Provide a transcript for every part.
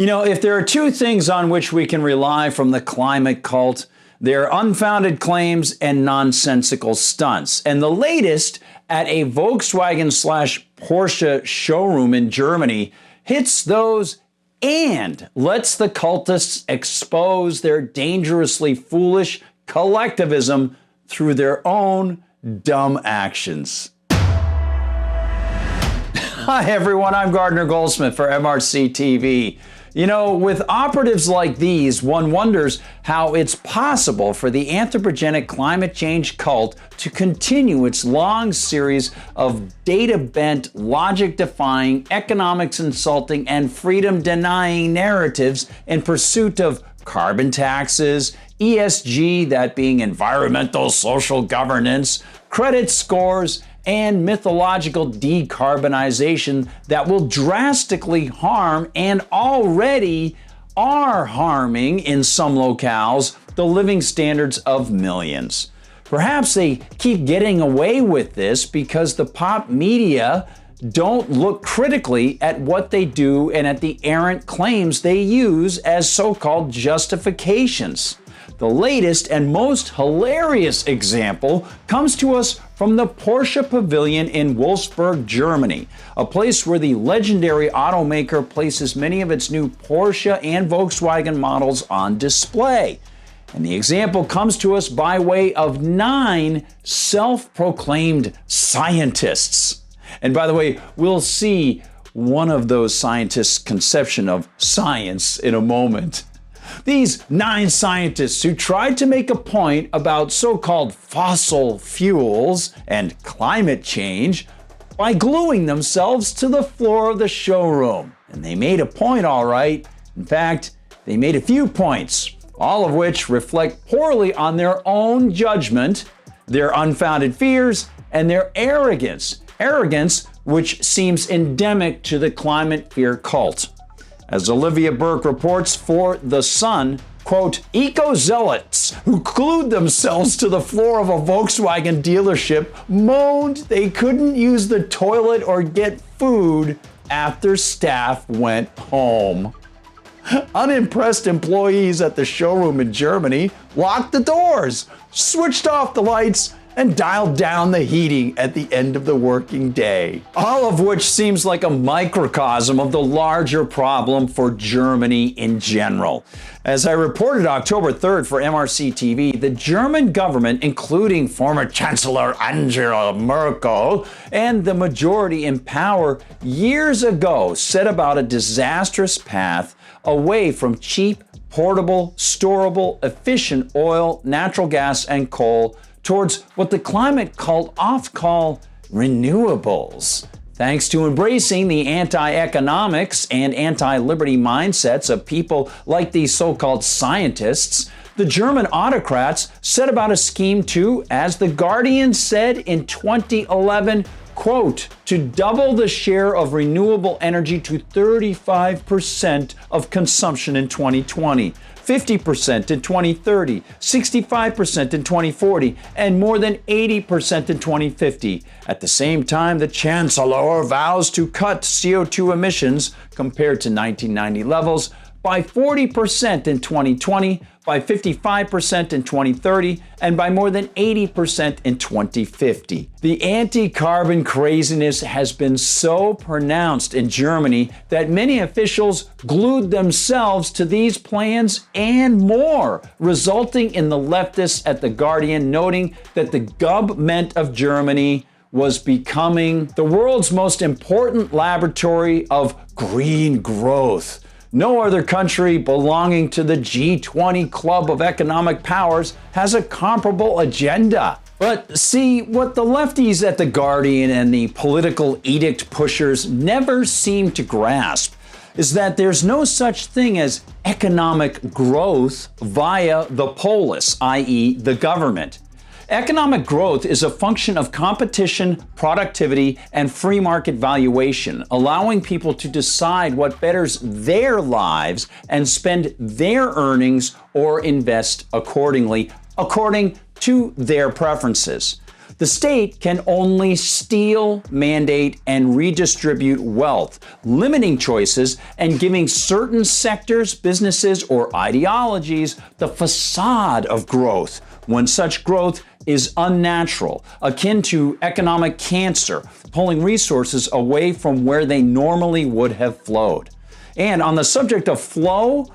You know, if there are two things on which we can rely from the climate cult, they're unfounded claims and nonsensical stunts. And the latest at a Volkswagen/Porsche showroom in Germany hits those and lets the cultists expose their dangerously foolish collectivism through their own dumb actions. Hi everyone, I'm Gardner Goldsmith for MRC-TV. You know, with operatives like these, one wonders how it's possible for the anthropogenic climate change cult to continue its long series of data-bent, logic-defying, economics-insulting, and freedom-denying narratives in pursuit of carbon taxes, ESG, that being environmental social governance, credit scores, and mythological decarbonization that will drastically harm and already are harming in some locales the living standards of millions. Perhaps they keep getting away with this because the pop media don't look critically at what they do and at the errant claims they use as so-called justifications. The latest and most hilarious example comes to us from the Porsche Pavilion in Wolfsburg, Germany, a place where the legendary automaker places many of its new Porsche and Volkswagen models on display. And the example comes to us by way of 9 self-proclaimed scientists. And by the way, we'll see one of those scientists' conception of science in a moment. These 9 scientists who tried to make a point about so-called fossil fuels and climate change by gluing themselves to the floor of the showroom. And they made a point, all right. In fact, they made a few points, all of which reflect poorly on their own judgment, their unfounded fears, and their arrogance. Arrogance which seems endemic to the climate fear cult. As Olivia Burke reports for The Sun, quote, eco-zealots who glued themselves to the floor of a Volkswagen dealership moaned they couldn't use the toilet or get food after staff went home. Unimpressed employees at the showroom in Germany locked the doors, switched off the lights, and dialed down the heating at the end of the working day. All of which seems like a microcosm of the larger problem for Germany in general. As I reported October 3rd for MRC-TV, the German government, including former Chancellor Angela Merkel and the majority in power years ago, set about a disastrous path away from cheap, portable, storable, efficient oil, natural gas, and coal towards what the climate cult oft call renewables. Thanks to embracing the anti-economics and anti-liberty mindsets of people like these so-called scientists, the German autocrats set about a scheme to, as The Guardian said in 2011, quote, to double the share of renewable energy to 35% of consumption in 2020. 50% in 2030, 65% in 2040, and more than 80% in 2050. At the same time, the Chancellor vows to cut CO2 emissions compared to 1990 levels by 40% in 2020, by 55% in 2030, and by more than 80% in 2050. The anti-carbon craziness has been so pronounced in Germany that many officials glued themselves to these plans and more, resulting in the leftists at The Guardian noting that the government of Germany was becoming the world's most important laboratory of green growth. No other country belonging to the G20 club of economic powers has a comparable agenda. But see, what the lefties at The Guardian and the political edict pushers never seem to grasp is that there's no such thing as economic growth via the polis, i.e. the government. Economic growth is a function of competition, productivity, and free market valuation, allowing people to decide what betters their lives and spend their earnings or invest accordingly, according to their preferences. The state can only steal, mandate, and redistribute wealth, limiting choices and giving certain sectors, businesses, or ideologies the facade of growth, when such growth is unnatural, akin to economic cancer, pulling resources away from where they normally would have flowed. And on the subject of flow,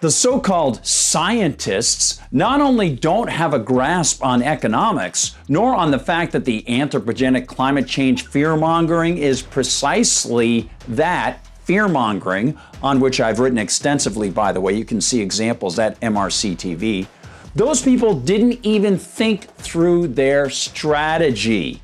the so-called scientists not only don't have a grasp on economics, nor on the fact that the anthropogenic climate change fear-mongering is precisely that, fear-mongering, on which I've written extensively, by the way. You can see examples at MRC-TV. Those people didn't even think through their strategy.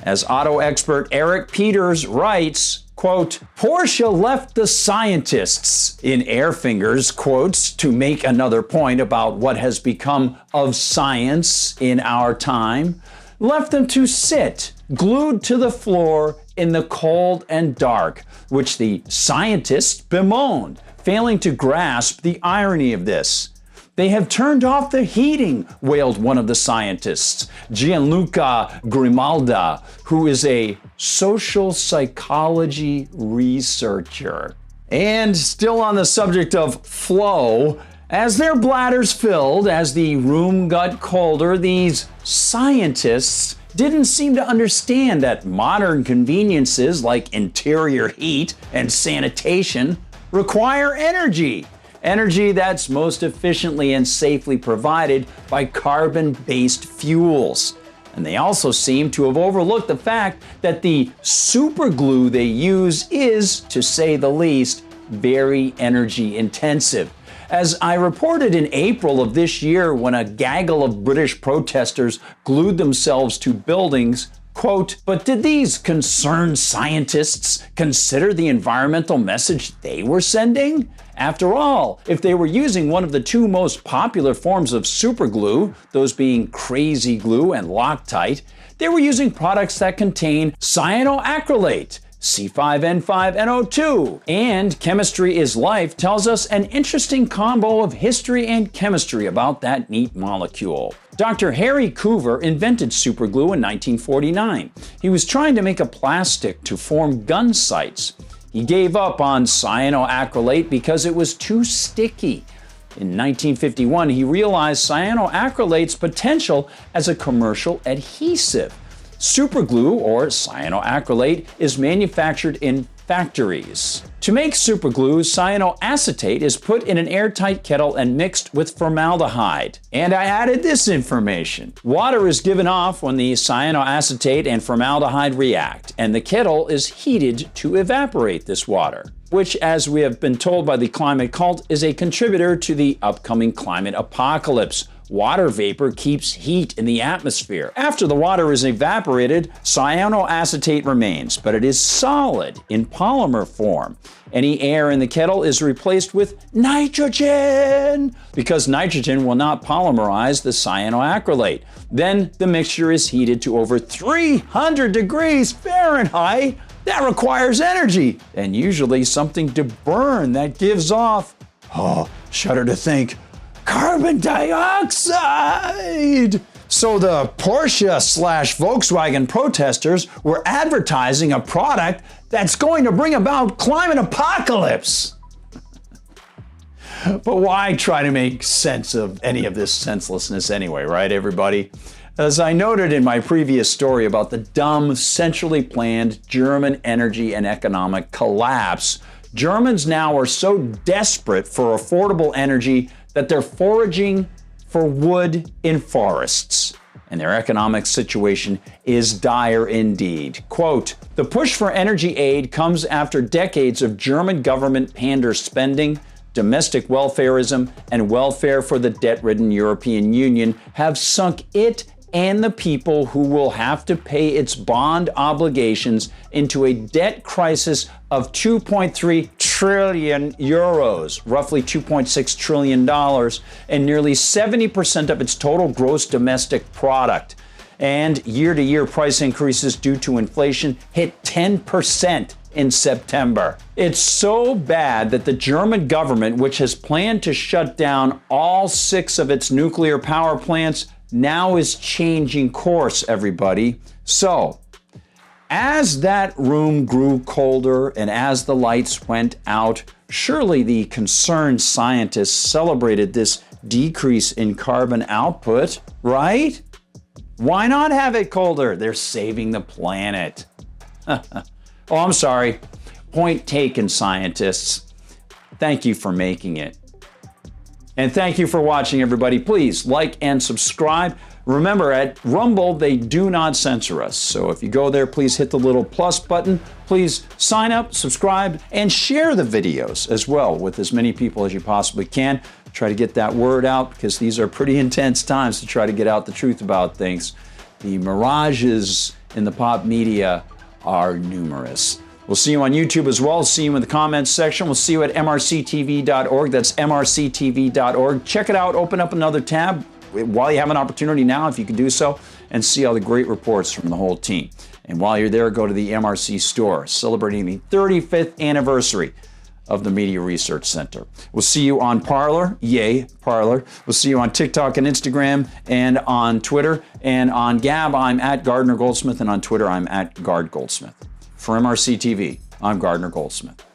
As auto expert Eric Peters writes, quote, Porsche left the scientists, in air fingers quotes, to make another point about what has become of science in our time, left them to sit glued to the floor in the cold and dark, which the scientists bemoaned, failing to grasp the irony of this. They have turned off the heating, wailed one of the scientists, Gianluca Grimalda, who is a social psychology researcher. And still on the subject of flow, as their bladders filled, as the room got colder, these scientists didn't seem to understand that modern conveniences like interior heat and sanitation require energy. Energy that's most efficiently and safely provided by carbon-based fuels. And they also seem to have overlooked the fact that the super glue they use is, to say the least, very energy intensive. As I reported in April of this year, when a gaggle of British protesters glued themselves to buildings, quote, but did these concerned scientists consider the environmental message they were sending? After all, if they were using one of the two most popular forms of superglue, those being crazy glue and Loctite, they were using products that contain cyanoacrylate, C5N5NO2. And Chemistry is Life tells us an interesting combo of history and chemistry about that neat molecule. Dr. Harry Coover invented superglue in 1949. He was trying to make a plastic to form gun sights. He gave up on cyanoacrylate because it was too sticky. In 1951, he realized cyanoacrylate's potential as a commercial adhesive. Superglue, or cyanoacrylate, is manufactured in factories. To make superglue, cyanoacetate is put in an airtight kettle and mixed with formaldehyde. And I added this information. Water is given off when the cyanoacetate and formaldehyde react, and the kettle is heated to evaporate this water, which, as we have been told by the climate cult, is a contributor to the upcoming climate apocalypse. Water vapor keeps heat in the atmosphere. After the water is evaporated, cyanoacetate remains, but it is solid in polymer form. Any air in the kettle is replaced with nitrogen, because nitrogen will not polymerize the cyanoacrylate. Then the mixture is heated to over 300 degrees Fahrenheit. That requires energy, and usually something to burn that gives off, shudder to think, carbon dioxide! So the Porsche/Volkswagen protesters were advertising a product that's going to bring about climate apocalypse. But why try to make sense of any of this senselessness anyway, right, everybody? As I noted in my previous story about the dumb, centrally planned German energy and economic collapse, Germans now are so desperate for affordable energy that they're foraging for wood in forests. And their economic situation is dire indeed. Quote, the push for energy aid comes after decades of German government pander spending. Domestic welfarism and welfare for the debt-ridden European Union have sunk it and the people who will have to pay its bond obligations into a debt crisis of 2.3 trillion euros, roughly $2.6 trillion, and nearly 70% of its total gross domestic product. And year-to-year price increases due to inflation hit 10% in September. It's so bad that the German government, which has planned to shut down all 6 of its nuclear power plants, now is changing course, everybody. So, as that room grew colder and as the lights went out, surely the concerned scientists celebrated this decrease in carbon output, right? Why not have it colder? They're saving the planet. Oh, I'm sorry. Point taken, scientists. Thank you for making it. And thank you for watching, everybody. Please like and subscribe. Remember, at Rumble, they do not censor us. So if you go there, please hit the little plus button. Please sign up, subscribe, and share the videos as well with as many people as you possibly can. Try to get that word out, because these are pretty intense times to try to get out the truth about things. The mirages in the pop media are numerous. We'll see you on YouTube as well. See you in the comments section. We'll see you at MRCTV.org. That's MRCTV.org. Check it out. Open up another tab while you have an opportunity now, if you can do so, and see all the great reports from the whole team. And while you're there, go to the MRC Store, celebrating the 35th anniversary of the Media Research Center. We'll see you on Parler. Yay, Parler. We'll see you on TikTok and Instagram and on Twitter. And on Gab, I'm at Gardner Goldsmith, and on Twitter, I'm at Gard Goldsmith. For MRC TV, I'm Gardner Goldsmith.